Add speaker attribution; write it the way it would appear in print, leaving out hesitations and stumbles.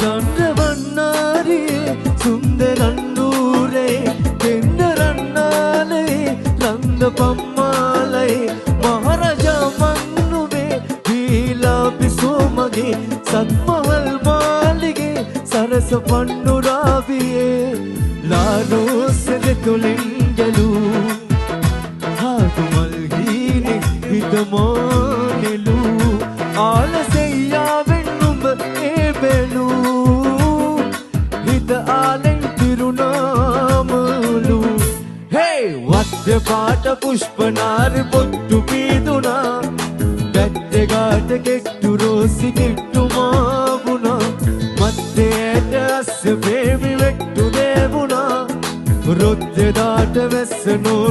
Speaker 1: චන්ද්‍රවන්නාරියේ සුන්දරන්නූරේ කෙන්දරන්නාලේ රන්ද පම්මාලේ මහරජා මන්නුවේ වීලා පිසෝමගේ සත්මහල් මාලිගේ සරස පන්නුරාවියේ ලාරෝසෙද තුලින් ගැලූ හාතුමල් ගීනේ හිතමෝනෙලු ආලසෙයාවෙන් නුඹ ඒ බැලූ හිත ආලෙන් තිරුණාමලු හේ වද්ද පාට පුෂ්පනාර පොට්ටු පීදුනා වැද්දගාට කෙට්ටු රෝසි කිට්ටු මාවුනා මැදට අස්ස බේබි වෙට්ටු දේවුනා රොද්දදාට වැස්ස නෝ